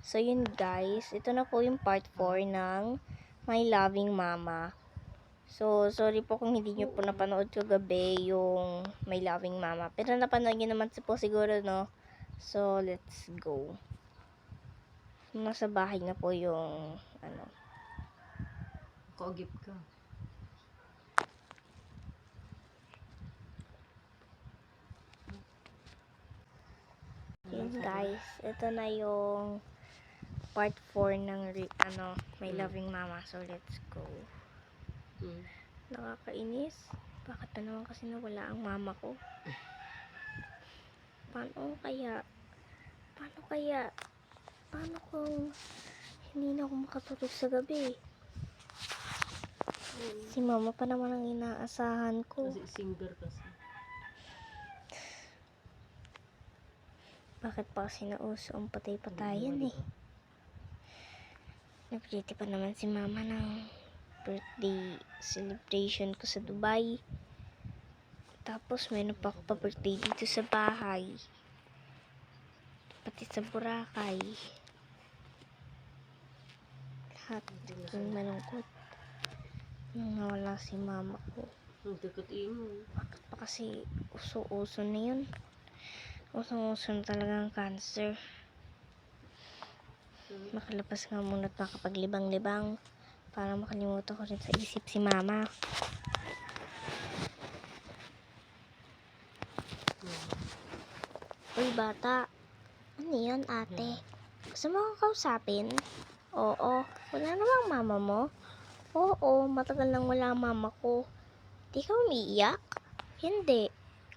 So, yun guys. Ito na po yung part 4 ng My Loving Mama. So, sorry po kung hindi nyo po napanood kagabi yung My Loving Mama. Pero napanood nyo naman po siguro, no? So, let's go. Nasa bahay na po yung, Kaagip ka. yun guys. Ito na yung part 4 ng, My Loving Mama. So, let's go. Nakakainis. Bakit na naman kasi nawala ang mama ko? Paano kung hindi na ako makatulog sa gabi? Si mama pa naman ang inaasahan ko. Kasi singer kasi. Bakit pa kasi nauso ang patay-patayan eh? Nag-pretty pa naman si mama ng birthday celebration ko sa Dubai. Tapos mayroon pa ako pa-birthday dito sa bahay. Pati sa Boracay. Lahat yung malungkot. Nung nawala si mama ko. Bakit pa kasi uso-uso na yun? Uso-uso na talagang cancer. Makalabas nga muna at makapaglibang-libang para makalimutan ko rin sa isip si mama. Uy bata, ano yan ate? Gusto mo akong kausapin? Oo, wala namang mama mo? Oo, matagal nang wala ang mama ko. Di ka umiiyak? Hindi,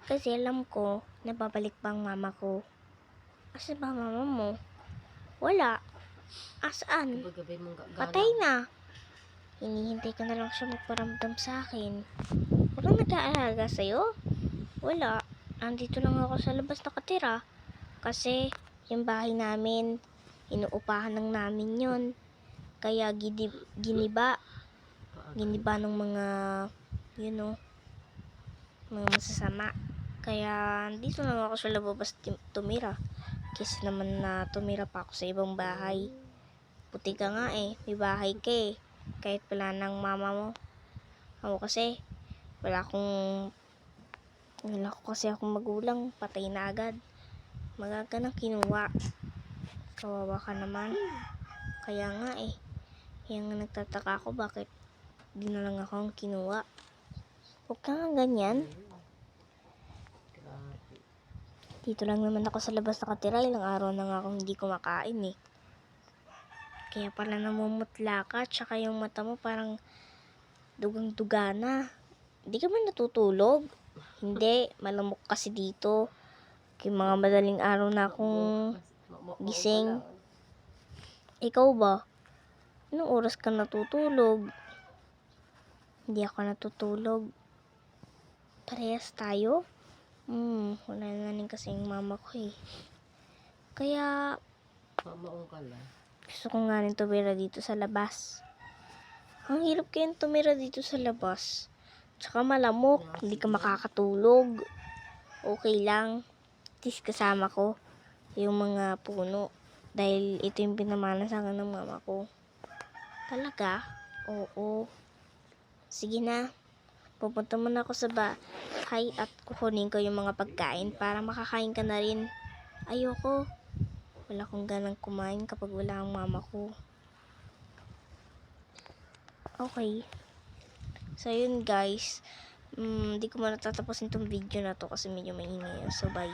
kasi alam ko na babalik pa ang mama ko. Asa ba mama mo? Wala. Asaan? Patay na. Hinihintay ko na lang siya magparamdam sa akin. Walang nag-aalaga sa'yo? Wala. Andito lang ako sa labas nakatira. Kasi yung bahay namin, inuupahan lang namin yon. Kaya giniba ng mga, mga masasama. Kaya dito lang ako sa labas tumira. Kasi naman na tumira pa ako sa ibang bahay. Puti ka nga eh, may bahay ka eh. Kahit wala ng mama mo. Ako kasi, wala kasi akong magulang, patay na agad. Magaga nang kinuha. Kawawa ka naman. Kaya nga eh, kaya nga nagtataka ako bakit di na lang ako ang kinuha. Huwag ka nga ganyan. Dito lang naman ako sa labas nakatira, ilang araw na nga akong hindi kumakain eh. Kaya pala namumutla ka, tsaka yung mata mo parang dugang-duga na. Hindi ka ba natutulog? Hindi, malamok kasi dito. Kaya mga madaling araw na akong gising. Ikaw ba? Anong oras ka natutulog? Hindi ako natutulog. Parehas tayo? Wala na rin kasi yung mama ko eh. Kaya Mamaong ka lang. gusto ko nga rin tumira dito sa labas. Ang hirap kayong tumira dito sa labas. Tsaka malamok, hindi ka makakatulog. Okay lang. At least kasama ko yung mga puno. Dahil ito yung pinamana sa akin ng mama ko. Talaga? Oo. Sige na. Pupunta muna ako sa bahay at kukunin ko yung mga pagkain para makakain ka na rin. Ayoko. Wala akong ganang kumain kapag wala ang mama ko. Okay. So, yun guys. Di ko muna tatapusin tong video na to kasi medyo maingay. So, bye.